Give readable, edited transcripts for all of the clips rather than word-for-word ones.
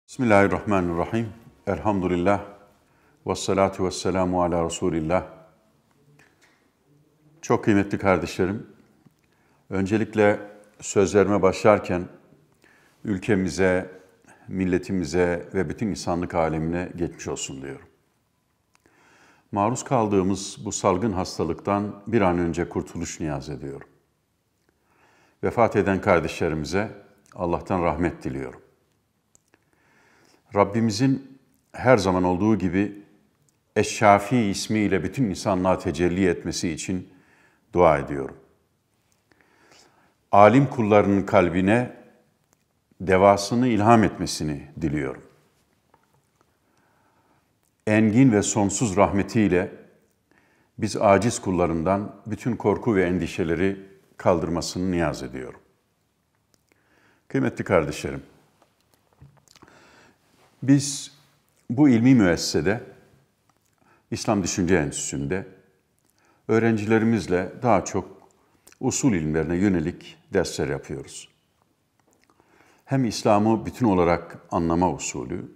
Bismillahirrahmanirrahim. Elhamdülillah. Vessalatu vesselamu ala Resulillah. Çok kıymetli kardeşlerim, öncelikle sözlerime başlarken ülkemize, milletimize ve bütün insanlık alemine geçmiş olsun diyorum. Maruz kaldığımız bu salgın hastalıktan bir an önce kurtuluş niyaz ediyorum. Vefat eden kardeşlerimize Allah'tan rahmet diliyorum. Rabbimizin her zaman olduğu gibi Eş-Şafi ismiyle bütün insanlığa tecelli etmesi için dua ediyorum. Alim kullarının kalbine devasını ilham etmesini diliyorum. Engin ve sonsuz rahmetiyle biz aciz kullarından bütün korku ve endişeleri kaldırmasını niyaz ediyorum. Kıymetli kardeşlerim, biz bu ilmi müessesede, İslam Düşünce Enstitüsü'nde öğrencilerimizle daha çok usul ilimlerine yönelik dersler yapıyoruz. Hem İslam'ı bütün olarak anlama usulü,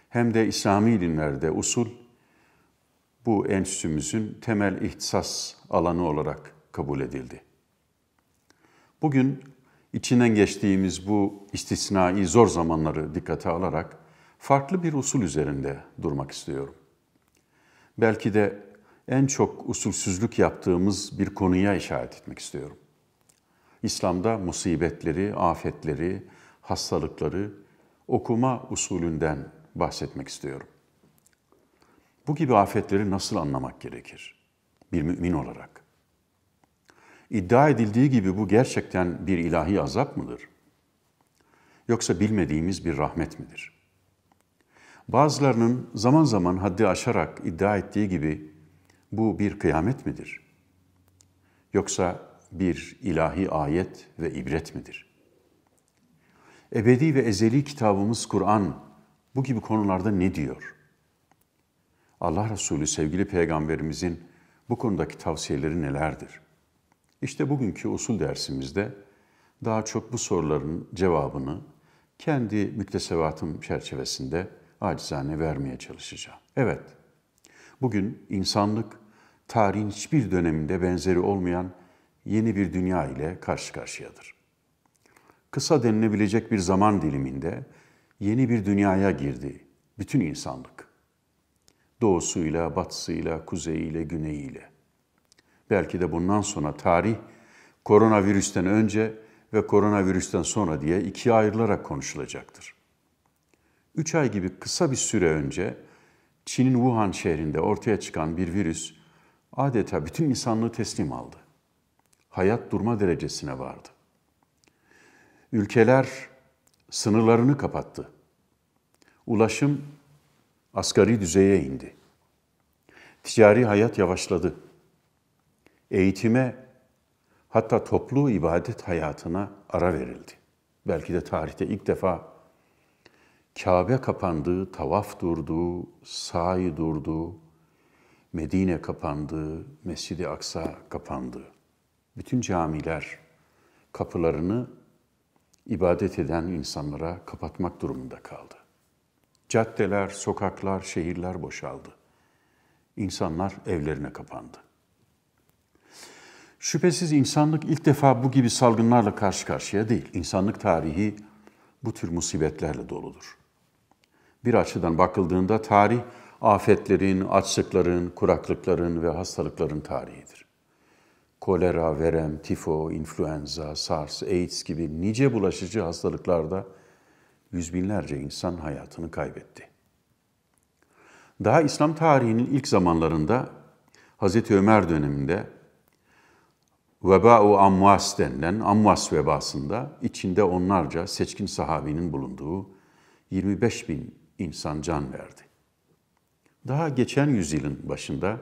hem de İslami ilimlerde usul, bu enstitümüzün temel ihtisas alanı olarak kabul edildi. Bugün içinden geçtiğimiz bu istisnai zor zamanları dikkate alarak farklı bir usul üzerinde durmak istiyorum. Belki de en çok usulsüzlük yaptığımız bir konuya işaret etmek istiyorum. İslam'da musibetleri, afetleri, hastalıkları okuma usulünden bahsetmek istiyorum. Bu gibi afetleri nasıl anlamak gerekir bir mümin olarak? İddia edildiği gibi bu gerçekten bir ilahi azap mıdır? Yoksa bilmediğimiz bir rahmet midir? Bazılarının zaman zaman haddi aşarak iddia ettiği gibi bu bir kıyamet midir? Yoksa bir ilahi ayet ve ibret midir? Ebedi ve ezeli kitabımız Kur'an bu gibi konularda ne diyor? Allah Resulü sevgili Peygamberimizin bu konudaki tavsiyeleri nelerdir? İşte bugünkü usul dersimizde daha çok bu soruların cevabını kendi müktesebatım çerçevesinde acizane vermeye çalışacağım. Evet, bugün insanlık tarihin hiçbir döneminde benzeri olmayan yeni bir dünya ile karşı karşıyadır. Kısa denilebilecek bir zaman diliminde yeni bir dünyaya girdi bütün insanlık. Doğusuyla, batısıyla, kuzeyiyle, güneyiyle. Belki de bundan sonra tarih koronavirüsten önce ve koronavirüsten sonra diye ikiye ayrılarak konuşulacaktır. 3 ay gibi kısa bir süre önce Çin'in Wuhan şehrinde ortaya çıkan bir virüs adeta bütün insanlığı teslim aldı. Hayat durma derecesine vardı. Ülkeler sınırlarını kapattı. Ulaşım asgari düzeye indi. Ticari hayat yavaşladı. Eğitime, hatta toplu ibadet hayatına ara verildi. Belki de tarihte ilk defa Kabe kapandı, tavaf durdu, sa'i durdu, Medine kapandı, Mescid-i Aksa kapandı. Bütün camiler kapılarını ibadet eden insanlara kapatmak durumunda kaldı. Caddeler, sokaklar, şehirler boşaldı. İnsanlar evlerine kapandı. Şüphesiz insanlık ilk defa bu gibi salgınlarla karşı karşıya değil. İnsanlık tarihi bu tür musibetlerle doludur. Bir açıdan bakıldığında tarih, afetlerin, açlıkların, kuraklıkların ve hastalıkların tarihidir. Kolera, verem, tifo, influenza, SARS, AIDS gibi nice bulaşıcı hastalıklarda yüz binlerce insan hayatını kaybetti. Daha İslam tarihinin ilk zamanlarında Hz. Ömer döneminde Veba-u Amvas denilen Amvas vebasında içinde onlarca seçkin sahabinin bulunduğu 25 bin insan can verdi. Daha geçen yüzyılın başında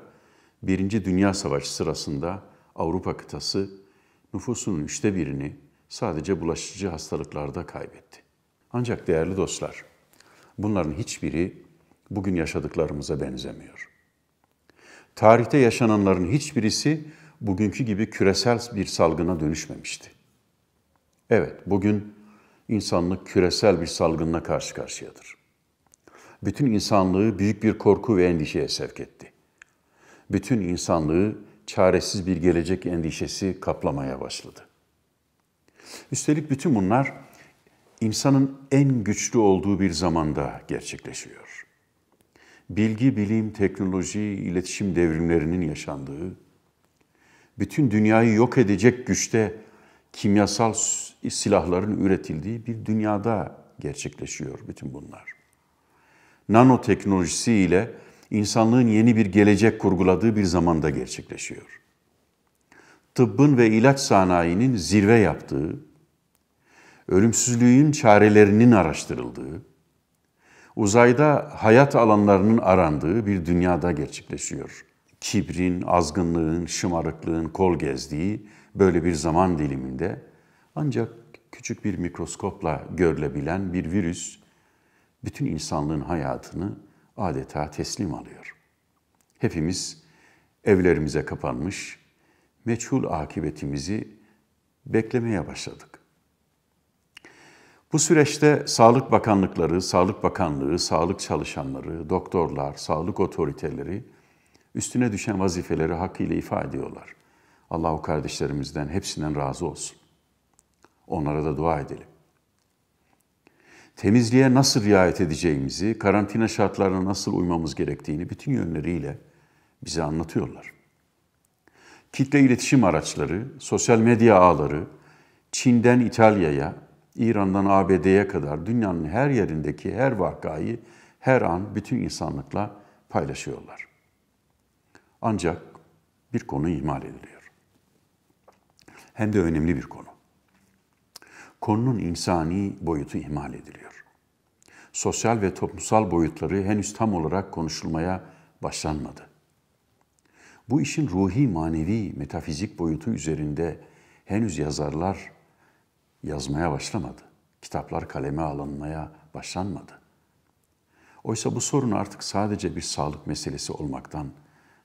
1. Dünya Savaşı sırasında Avrupa kıtası nüfusunun 1/3'ünü sadece bulaşıcı hastalıklarda kaybetti. Ancak değerli dostlar, bunların hiçbiri bugün yaşadıklarımıza benzemiyor. Tarihte yaşananların hiçbirisi bugünkü gibi küresel bir salgına dönüşmemişti. Evet, bugün insanlık küresel bir salgınla karşı karşıyadır. Bütün insanlığı büyük bir korku ve endişeye sevk etti. Bütün insanlığı çaresiz bir gelecek endişesi kaplamaya başladı. Üstelik bütün bunlar insanın en güçlü olduğu bir zamanda gerçekleşiyor. Bilgi, bilim, teknoloji, iletişim devrimlerinin yaşandığı, bütün dünyayı yok edecek güçte kimyasal silahların üretildiği bir dünyada gerçekleşiyor bütün bunlar. Nanoteknolojisi ile insanlığın yeni bir gelecek kurguladığı bir zamanda gerçekleşiyor. Tıbbın ve ilaç sanayinin zirve yaptığı, ölümsüzlüğün çarelerinin araştırıldığı, uzayda hayat alanlarının arandığı bir dünyada gerçekleşiyor. Kibrin, azgınlığın, şımarıklığın kol gezdiği böyle bir zaman diliminde ancak küçük bir mikroskopla görülebilen bir virüs bütün insanlığın hayatını adeta teslim alıyor. Hepimiz evlerimize kapanmış, meçhul akıbetimizi beklemeye başladık. Bu süreçte Sağlık Bakanlıkları, Sağlık Bakanlığı, sağlık çalışanları, doktorlar, sağlık otoriteleri üstüne düşen vazifeleri hakkıyla ifade ediyorlar. Allah o kardeşlerimizden hepsinden razı olsun. Onlara da dua edelim. Temizliğe nasıl riayet edeceğimizi, karantina şartlarına nasıl uymamız gerektiğini bütün yönleriyle bize anlatıyorlar. Kitle iletişim araçları, sosyal medya ağları, Çin'den İtalya'ya, İran'dan ABD'ye kadar dünyanın her yerindeki her vakayı her an bütün insanlıkla paylaşıyorlar. Ancak bir konu ihmal ediliyor. Hem de önemli bir konu. Konunun insani boyutu ihmal ediliyor. Sosyal ve toplumsal boyutları henüz tam olarak konuşulmaya başlanmadı. Bu işin ruhi, manevi, metafizik boyutu üzerinde henüz yazarlar yazmaya başlamadı. Kitaplar kaleme alınmaya başlanmadı. Oysa bu sorun artık sadece bir sağlık meselesi olmaktan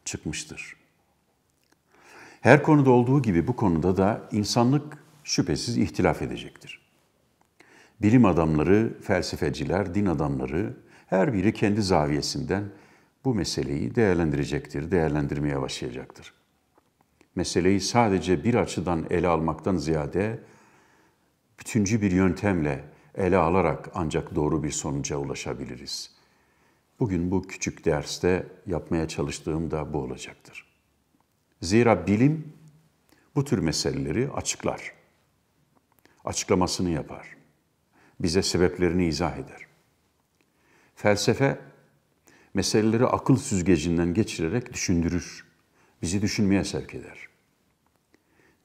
çıkmıştır. Her konuda olduğu gibi bu konuda da insanlık şüphesiz ihtilaf edecektir. Bilim adamları, felsefeciler, din adamları her biri kendi zaviyesinden bu meseleyi değerlendirecektir, değerlendirmeye başlayacaktır. Meseleyi sadece bir açıdan ele almaktan ziyade bütüncül bir yöntemle ele alarak ancak doğru bir sonuca ulaşabiliriz. Bugün bu küçük derste yapmaya çalıştığım da bu olacaktır. Zira bilim bu tür meseleleri açıklar. Açıklamasını yapar. Bize sebeplerini izah eder. Felsefe meseleleri akıl süzgecinden geçirerek düşündürür. Bizi düşünmeye sevk eder.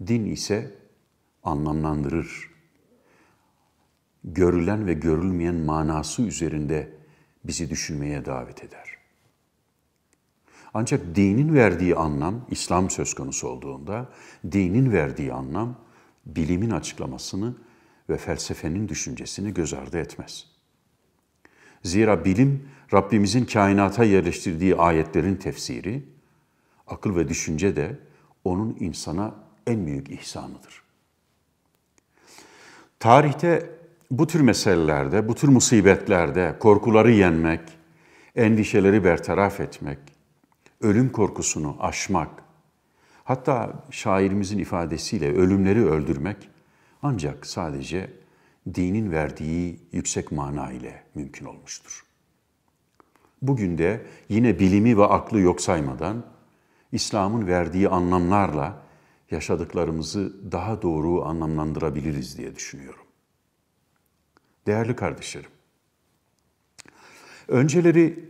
Din ise anlamlandırır. Görülen ve görülmeyen manası üzerinde bizi düşünmeye davet eder. Ancak dinin verdiği anlam, İslam söz konusu olduğunda, dinin verdiği anlam, bilimin açıklamasını ve felsefenin düşüncesini göz ardı etmez. Zira bilim, Rabbimizin kainata yerleştirdiği ayetlerin tefsiri, akıl ve düşünce de onun insana en büyük ihsanıdır. Tarihte bu tür meselelerde, bu tür musibetlerde korkuları yenmek, endişeleri bertaraf etmek, ölüm korkusunu aşmak, hatta şairimizin ifadesiyle ölümleri öldürmek ancak sadece dinin verdiği yüksek mana ile mümkün olmuştur. Bugün de yine bilimi ve aklı yok saymadan İslam'ın verdiği anlamlarla yaşadıklarımızı daha doğru anlamlandırabiliriz diye düşünüyorum. Değerli kardeşlerim, önceleri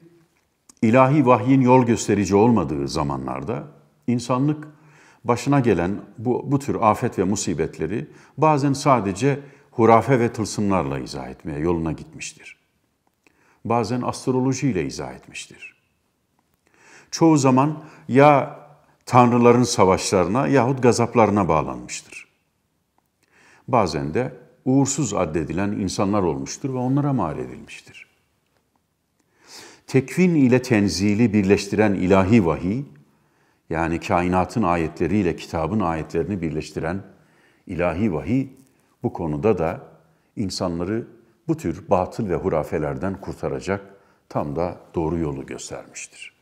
ilahi vahyin yol gösterici olmadığı zamanlarda insanlık başına gelen bu tür afet ve musibetleri bazen sadece hurafe ve tılsımlarla izah etmeye yoluna gitmiştir. Bazen astrolojiyle izah etmiştir. Çoğu zaman ya tanrıların savaşlarına yahut gazaplarına bağlanmıştır. Bazen de uğursuz addedilen insanlar olmuştur ve onlara mal edilmiştir. Tekvin ile tenzili birleştiren ilahi vahiy, yani kainatın ayetleriyle kitabın ayetlerini birleştiren ilahi vahiy, bu konuda da insanları bu tür batıl ve hurafelerden kurtaracak tam da doğru yolu göstermiştir.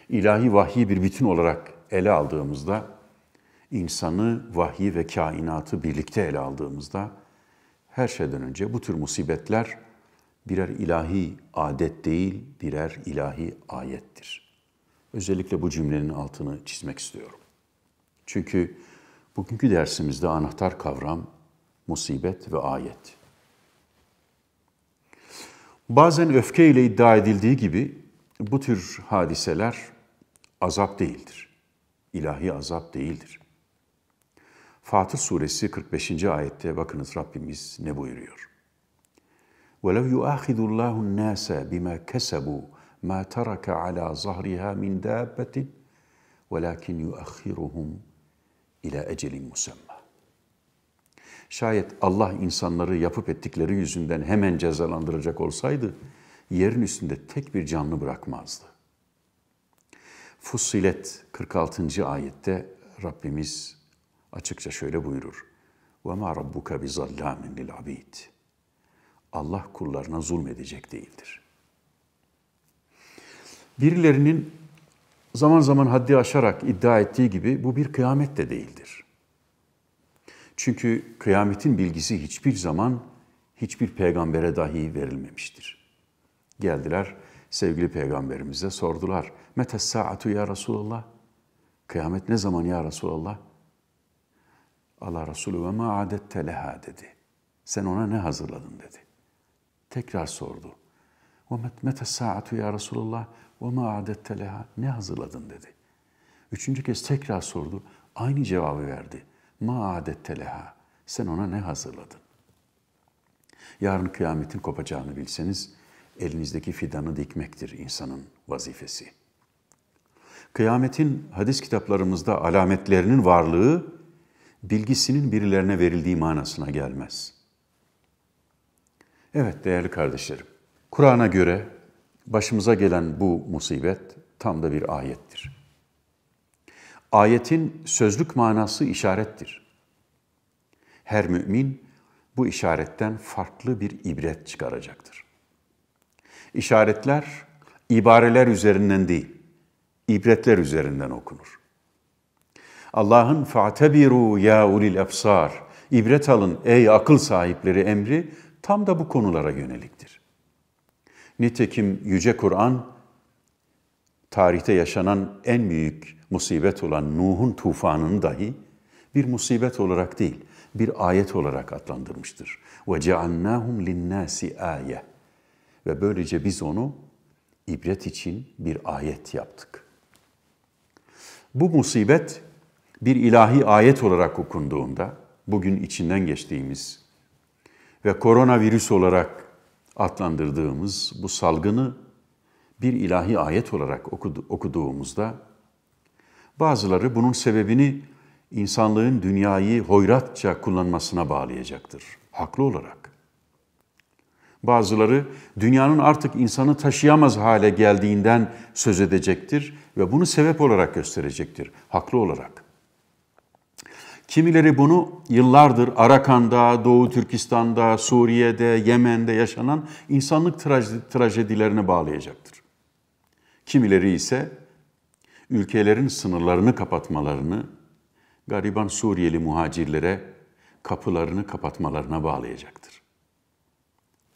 İlahi vahyi bir bütün olarak ele aldığımızda, insanı, vahyi ve kainatı birlikte ele aldığımızda, her şeyden önce bu tür musibetler birer ilahi adet değil, birer ilahi ayettir. Özellikle bu cümlenin altını çizmek istiyorum. Çünkü bugünkü dersimizde anahtar kavram musibet ve ayet. Bazen öfkeyle iddia edildiği gibi bu tür hadiseler azap değildir. İlahi azap değildir. Fatır Suresi 45. ayette bakınız Rabbimiz ne buyuruyor? وَلَوْ يُؤَاخِذُ اللّٰهُ النَّاسَ بِمَا كَسَبُوا مَا تَرَكَ عَلَى ظَهْرِهَا مِنْ دَابَّةٍ وَلَكِنْ يُؤَخِّرُهُمْ إِلَى اَجَلٍ مُسَمَّى. Şayet Allah insanları yapıp ettikleri yüzünden hemen cezalandıracak olsaydı, yerin üstünde tek bir canlı bırakmazdı. Fussilet 46. ayette Rabbimiz açıkça şöyle buyurur. وَمَا رَبُّكَ بِظَلَّامٍ لِلْعَبِيدِ. Allah kullarına zulmedecek değildir. Birilerinin zaman zaman haddi aşarak iddia ettiği gibi bu bir kıyamet de değildir. Çünkü kıyametin bilgisi hiçbir zaman hiçbir peygambere dahi verilmemiştir. Geldiler sevgili peygamberimize sordular. Mete saatu ya Resulallah? Kıyamet ne zaman ya Resulallah? Allah Resulü ve ma adette leha dedi. Sen ona ne hazırladın dedi. Tekrar sordu. Ve mete saatu ya Resulallah ve ma adette leha? Ne hazırladın dedi. Üçüncü kez tekrar sordu. Aynı cevabı verdi. Ma adette leha. Sen ona ne hazırladın? Yarın kıyametin kopacağını bilseniz elinizdeki fidanı dikmektir insanın vazifesi. Kıyametin hadis kitaplarımızda alametlerinin varlığı bilgisinin birilerine verildiği manasına gelmez. Evet değerli kardeşlerim, Kur'an'a göre başımıza gelen bu musibet tam da bir ayettir. Ayetin sözlük manası işarettir. Her mümin bu işaretten farklı bir ibret çıkaracaktır. İşaretler ibareler üzerinden değil, ibretler üzerinden okunur. Allah'ın فَاَعْتَبِرُوا ya ulil efsar, ibret alın ey akıl sahipleri emri tam da bu konulara yöneliktir. Nitekim Yüce Kur'an, tarihte yaşanan en büyük musibet olan Nuh'un tufanını dahi bir musibet olarak değil, bir ayet olarak adlandırmıştır. وَجَعَلْنَاهُمْ لِلنَّاسِ آيَةً. Ve böylece biz onu ibret için bir ayet yaptık. Bu musibet bir ilahi ayet olarak okunduğunda, bugün içinden geçtiğimiz ve koronavirüs olarak adlandırdığımız bu salgını bir ilahi ayet olarak okuduğumuzda, bazıları bunun sebebini insanlığın dünyayı hoyratça kullanmasına bağlayacaktır, haklı olarak. Bazıları dünyanın artık insanı taşıyamaz hale geldiğinden söz edecektir ve bunu sebep olarak gösterecektir, haklı olarak. Kimileri bunu yıllardır Arakan'da, Doğu Türkistan'da, Suriye'de, Yemen'de yaşanan insanlık trajedilerine bağlayacaktır. Kimileri ise ülkelerin sınırlarını kapatmalarını, gariban Suriyeli muhacirlere kapılarını kapatmalarına bağlayacaktır.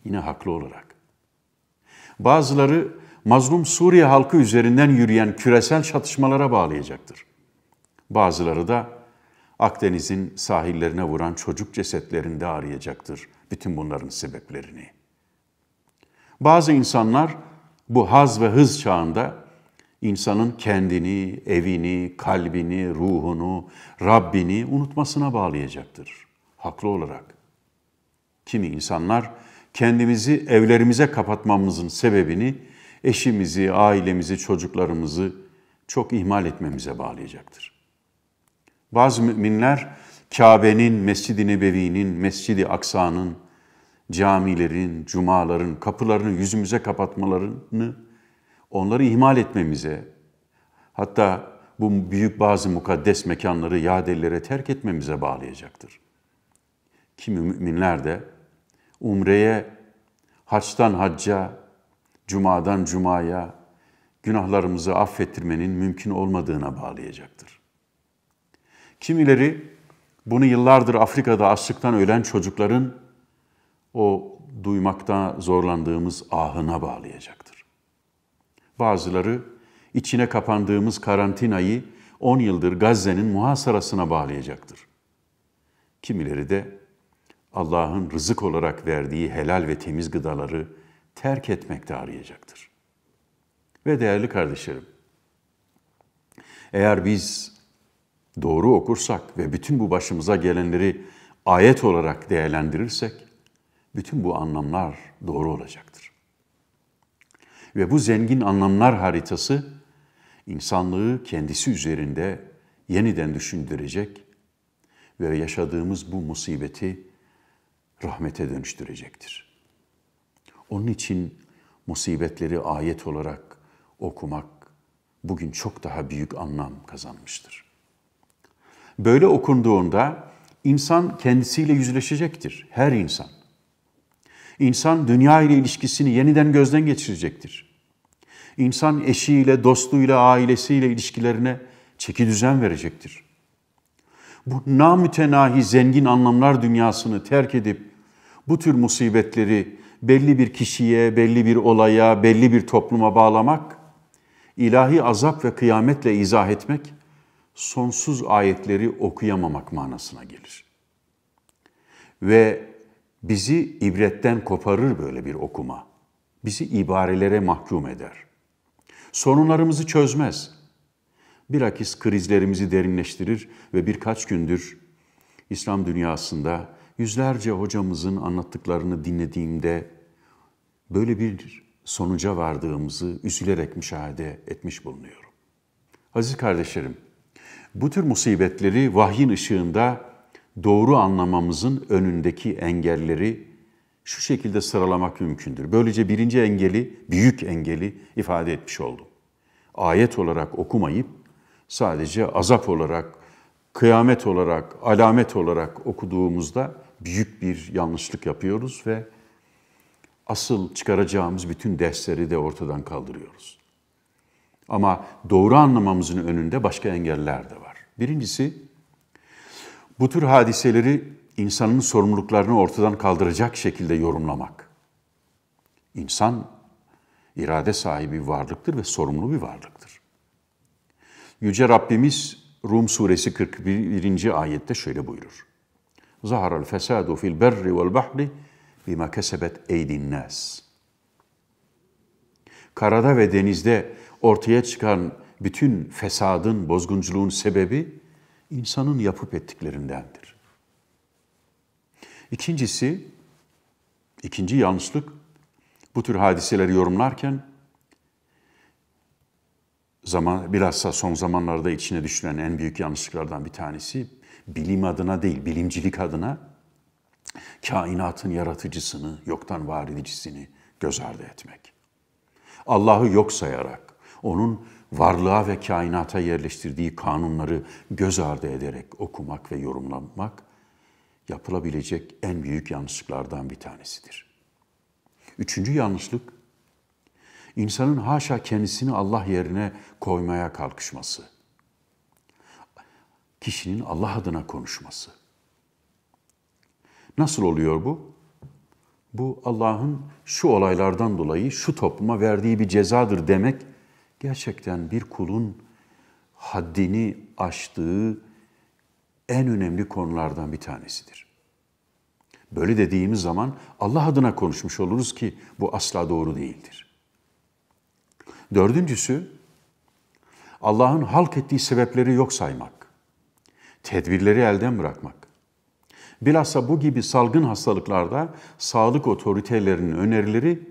Yine haklı olarak. Bazıları mazlum Suriye halkı üzerinden yürüyen küresel çatışmalara bağlayacaktır. Bazıları da Akdeniz'in sahillerine vuran çocuk cesetlerinde arayacaktır bütün bunların sebeplerini. Bazı insanlar bu haz ve hız çağında insanın kendini, evini, kalbini, ruhunu, Rabbini unutmasına bağlayacaktır. Haklı olarak. Kimi insanlar kendimizi evlerimize kapatmamızın sebebini eşimizi, ailemizi, çocuklarımızı çok ihmal etmemize bağlayacaktır. Bazı müminler Kabe'nin, Mescid-i Nebevi'nin, Mescid-i Aksa'nın, camilerin, cumaların kapılarını yüzümüze kapatmalarını, onları ihmal etmemize, hatta bu büyük bazı mukaddes mekanları yad ellere terk etmemize bağlayacaktır. Kimi müminler de umreye, haçtan hacca, cumadan cumaya günahlarımızı affettirmenin mümkün olmadığına bağlayacaktır. Kimileri bunu yıllardır Afrika'da açlıktan ölen çocukların o duymakta zorlandığımız ahına bağlayacaktır. Bazıları içine kapandığımız karantinayı 10 yıldır Gazze'nin muhasarasına bağlayacaktır. Kimileri de Allah'ın rızık olarak verdiği helal ve temiz gıdaları terk etmekte arayacaktır. Ve değerli kardeşlerim, eğer biz doğru okursak ve bütün bu başımıza gelenleri ayet olarak değerlendirirsek, bütün bu anlamlar doğru olacaktır. Ve bu zengin anlamlar haritası, insanlığı kendisi üzerinde yeniden düşündürecek ve yaşadığımız bu musibeti rahmete dönüştürecektir. Onun için musibetleri ayet olarak okumak bugün çok daha büyük anlam kazanmıştır. Böyle okunduğunda insan kendisiyle yüzleşecektir, her insan. İnsan dünya ile ilişkisini yeniden gözden geçirecektir. İnsan eşiyle, dostuyla, ailesiyle ilişkilerine çekidüzen verecektir. Bu namütenahi zengin anlamlar dünyasını terk edip bu tür musibetleri belli bir kişiye, belli bir olaya, belli bir topluma bağlamak, ilahi azap ve kıyametle izah etmek, sonsuz ayetleri okuyamamak manasına gelir. Ve bizi ibretten koparır böyle bir okuma. Bizi ibarelere mahkum eder. Sorunlarımızı çözmez. Bilakis krizlerimizi derinleştirir ve birkaç gündür İslam dünyasında yüzlerce hocamızın anlattıklarını dinlediğimde böyle bir sonuca vardığımızı üzülerek müşahede etmiş bulunuyorum. Aziz kardeşlerim, bu tür musibetleri vahyin ışığında doğru anlamamızın önündeki engelleri şu şekilde sıralamak mümkündür. Böylece birinci engeli, büyük engeli ifade etmiş oldum. Ayet olarak okumayıp sadece azap olarak, kıyamet olarak, alamet olarak okuduğumuzda büyük bir yanlışlık yapıyoruz ve asıl çıkaracağımız bütün dersleri de ortadan kaldırıyoruz. Ama doğru anlamamızın önünde başka engeller de var. Birincisi, bu tür hadiseleri insanın sorumluluklarını ortadan kaldıracak şekilde yorumlamak. İnsan irade sahibi bir varlıktır ve sorumlu bir varlıktır. Yüce Rabbimiz Rum suresi 41. ayette şöyle buyurur. Zaharal fesadu fil berri vel bahri bima kesebet eydin nas. Karada ve denizde ortaya çıkan bütün fesadın, bozgunculuğun sebebi insanın yapıp ettiklerindendir. İkinci yanlışlık, bu tür hadiseleri yorumlarken bilhassa son zamanlarda içine düşülen en büyük yanlışlıklardan bir tanesi, bilim adına değil, bilimcilik adına kainatın yaratıcısını, yoktan var edicisini göz ardı etmek. Allah'ı yok sayarak, onun varlığa ve kainata yerleştirdiği kanunları göz ardı ederek okumak ve yorumlamak yapılabilecek en büyük yanlışlıklardan bir tanesidir. Üçüncü yanlışlık, insanın haşa kendisini Allah yerine koymaya kalkışması. Kişinin Allah adına konuşması. Nasıl oluyor bu? Bu Allah'ın şu olaylardan dolayı şu topluma verdiği bir cezadır demek gerçekten bir kulun haddini aştığı en önemli konulardan bir tanesidir. Böyle dediğimiz zaman Allah adına konuşmuş oluruz ki bu asla doğru değildir. Dördüncüsü, Allah'ın halk ettiği sebepleri yok saymak, tedbirleri elden bırakmak. Bilhassa bu gibi salgın hastalıklarda sağlık otoritelerinin önerileri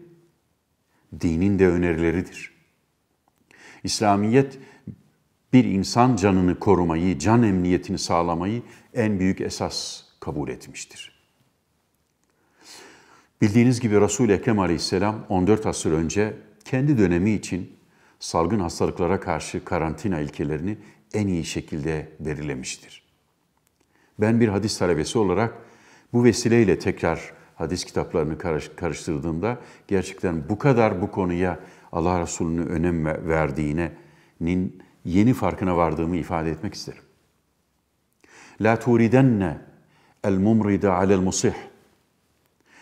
dinin de önerileridir. İslamiyet bir insan canını korumayı, can emniyetini sağlamayı en büyük esas kabul etmiştir. Bildiğiniz gibi Resul-i Ekrem Aleyhisselam 14 asır önce kendi dönemi için salgın hastalıklara karşı karantina ilkelerini en iyi şekilde belirlemiştir. Ben bir hadis talebesi olarak Bu vesileyle tekrar hadis kitaplarını karıştırdığımda gerçekten bu kadar bu konuya Allah Resulü'nün önem verdiğinin yeni farkına vardığımı ifade etmek isterim. La turidenne el mumrida alel musih.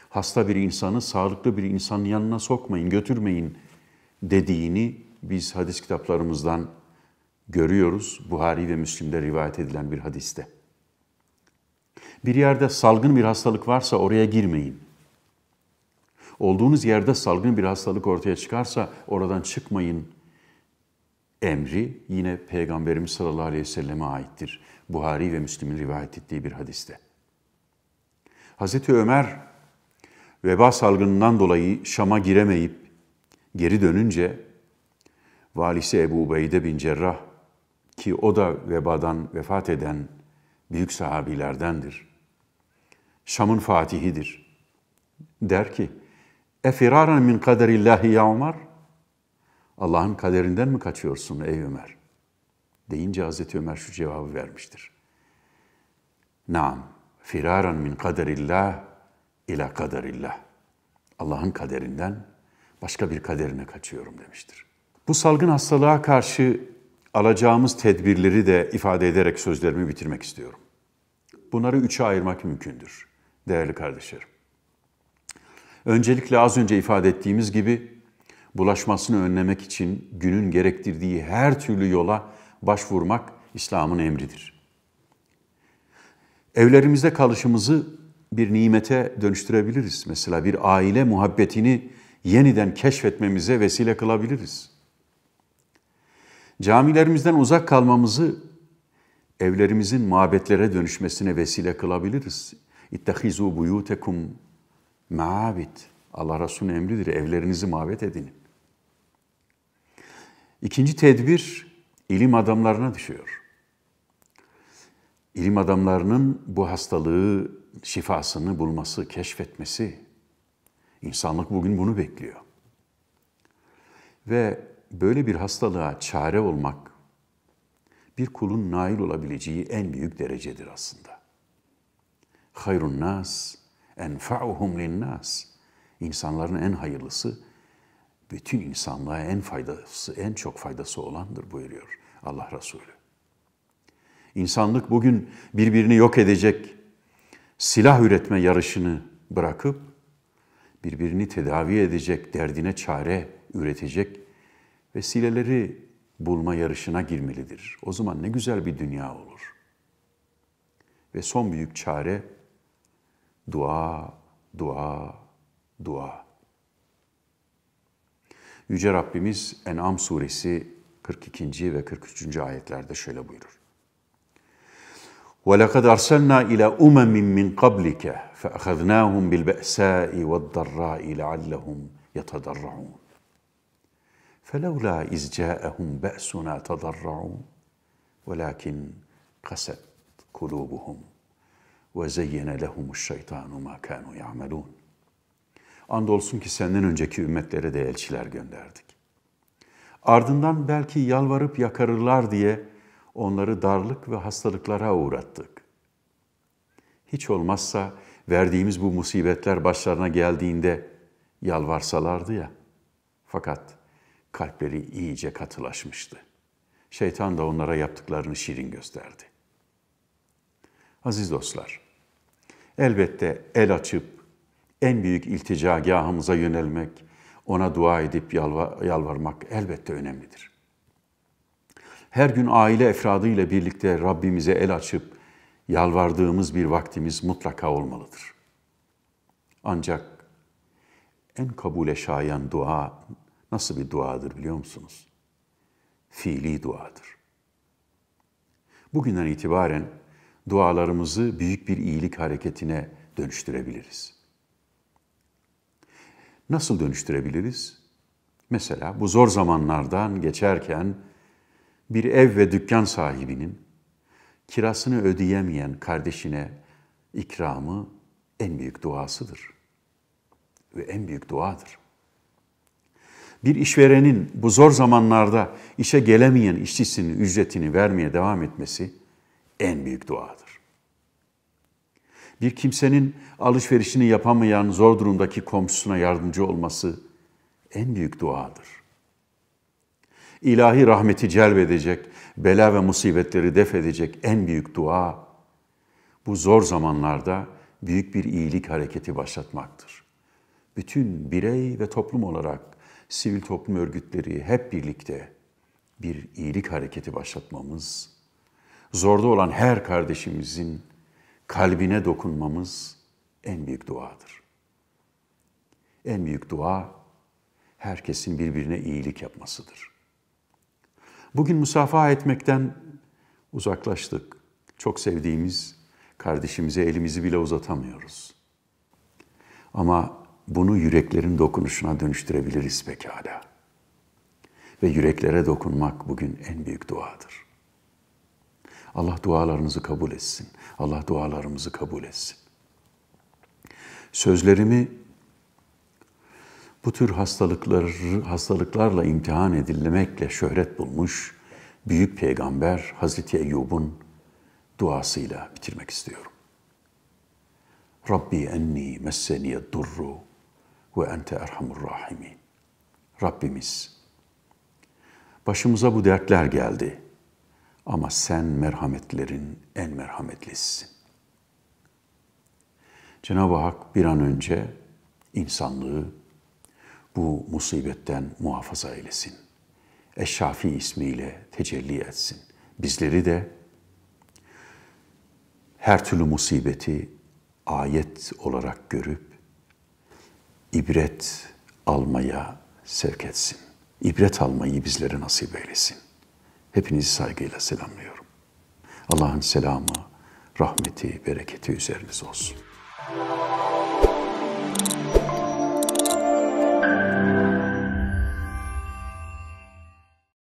Hasta bir insanı sağlıklı bir insanın yanına sokmayın, götürmeyin dediğini biz hadis kitaplarımızdan görüyoruz. Buhari ve Müslim'de rivayet edilen bir hadiste. Bir yerde salgın bir hastalık varsa oraya girmeyin. Olduğunuz yerde salgın bir hastalık ortaya çıkarsa oradan çıkmayın emri yine Peygamberimiz sallallahu aleyhi ve selleme aittir. Buhari ve Müslim'in rivayet ettiği bir hadiste. Hazreti Ömer veba salgınından dolayı Şam'a giremeyip geri dönünce valisi Ebu Ubeyde bin Cerrah ki o da vebadan vefat eden büyük sahabilerdendir. Şam'ın fatihidir. Der ki, "Efiraran min kaderillahi ya Ömer?" Allah'ın kaderinden mi kaçıyorsun ey Ömer? Deyince Hazreti Ömer şu cevabı vermiştir. Naam, firaran min kaderillah ila kaderillah. Allah'ın kaderinden başka bir kaderine kaçıyorum demiştir. Bu salgın hastalığa karşı alacağımız tedbirleri de ifade ederek sözlerimi bitirmek istiyorum. Bunları üçe ayırmak mümkündür değerli kardeşlerim. Öncelikle az önce ifade ettiğimiz gibi bulaşmasını önlemek için günün gerektirdiği her türlü yola başvurmak İslam'ın emridir. Evlerimizde kalışımızı bir nimete dönüştürebiliriz. Mesela bir aile muhabbetini yeniden keşfetmemize vesile kılabiliriz. Camilerimizden uzak kalmamızı evlerimizin mabetlere dönüşmesine vesile kılabiliriz. İttehizu buyutekum ma'abid. Allah Resulü'nün emridir. Evlerinizi mabet edinin. İkinci tedbir ilim adamlarına düşüyor. İlim adamlarının bu hastalığı şifasını bulması, keşfetmesi. İnsanlık bugün bunu bekliyor. Ve böyle bir hastalığa çare olmak, bir kulun nail olabileceği en büyük derecedir aslında. Hayrun nas, enfa'uhum linnas. İnsanların en hayırlısı, bütün insanlığa en çok faydası olandır buyuruyor Allah Resulü. İnsanlık bugün birbirini yok edecek silah üretme yarışını bırakıp, birbirini tedavi edecek, derdine çare üretecek vesileleri bulma yarışına girmelidir. O zaman ne güzel bir dünya olur. Ve son büyük çare dua, dua, dua. Yüce Rabbimiz En'am suresi 42. ve 43. ayetlerde şöyle buyurur. وَلَقَدْ أَرْسَلْنَا إِلَى أُمَمٍ مِّنْ قَبْلِكَ فَأَخَذْنَاهُمْ بِالْبَأْسَاءِ وَالضَّرَّاءِ لَعَلَّهُمْ يَتَضَرَّعُونَ فَلَوْلَا إِذْ جَاءَهُمْ بَأْسُنَا تَضَرَّعُوا وَلَكِنْ قَسَتْ قُلُوبُهُمْ وَزَيَّنَ لَهُمُ الشَّيْطَانُ مَا كَانُوا يَعْمَلُونَ Andolsun ki senden önceki ümmetlere de elçiler gönderdik. Ardından belki yalvarıp yakarırlar diye onları darlık ve hastalıklara uğrattık. Hiç olmazsa verdiğimiz bu musibetler başlarına geldiğinde yalvarsalardı ya. Fakat kalpleri iyice katılaşmıştı. Şeytan da onlara yaptıklarını şirin gösterdi. Aziz dostlar, elbette el açıp en büyük ilticagahımıza yönelmek, ona dua edip yalvarmak elbette önemlidir. Her gün aile efradıyla birlikte Rabbimize el açıp yalvardığımız bir vaktimiz mutlaka olmalıdır. Ancak en kabule şayan dua nasıl bir duadır biliyor musunuz? Fiili duadır. Bugünden itibaren dualarımızı büyük bir iyilik hareketine dönüştürebiliriz. Nasıl dönüştürebiliriz? Mesela bu zor zamanlardan geçerken bir ev ve dükkan sahibinin kirasını ödeyemeyen kardeşine ikramı en büyük duasıdır ve en büyük duadır. Bir işverenin bu zor zamanlarda işe gelemeyen işçisinin ücretini vermeye devam etmesi en büyük duadır. Bir kimsenin alışverişini yapamayan zor durumdaki komşusuna yardımcı olması en büyük duadır. İlahi rahmeti celbedecek, bela ve musibetleri def edecek en büyük dua, bu zor zamanlarda büyük bir iyilik hareketi başlatmaktır. Bütün birey ve toplum olarak sivil toplum örgütleri hep birlikte bir iyilik hareketi başlatmamız, zorda olan her kardeşimizin kalbine dokunmamız en büyük duadır. En büyük dua, herkesin birbirine iyilik yapmasıdır. Bugün musafaha etmekten uzaklaştık. Çok sevdiğimiz kardeşimize elimizi bile uzatamıyoruz. Ama bunu yüreklerin dokunuşuna dönüştürebiliriz pekala. Ve yüreklere dokunmak bugün en büyük duadır. Allah dualarınızı kabul etsin. Allah dualarımızı kabul etsin. Sözlerimi bu tür hastalıklarla imtihan edilmekle şöhret bulmuş büyük peygamber Hazreti Eyyub'un duasıyla bitirmek istiyorum. Rabbi enni messeniyed durru ve ente erhamur rahimin. Rabbimiz, başımıza bu dertler geldi ama sen merhametlerin en merhametlisisin. Cenab-ı Hak bir an önce insanlığı bu musibetten muhafaza eylesin. Eş-Şafi ismiyle tecelli etsin. Bizleri de her türlü musibeti ayet olarak görüp ibret almaya sevk etsin. İbret almayı bizlere nasip eylesin. Hepinizi saygıyla selamlıyorum. Allah'ın selamı, rahmeti, bereketi üzerinize olsun.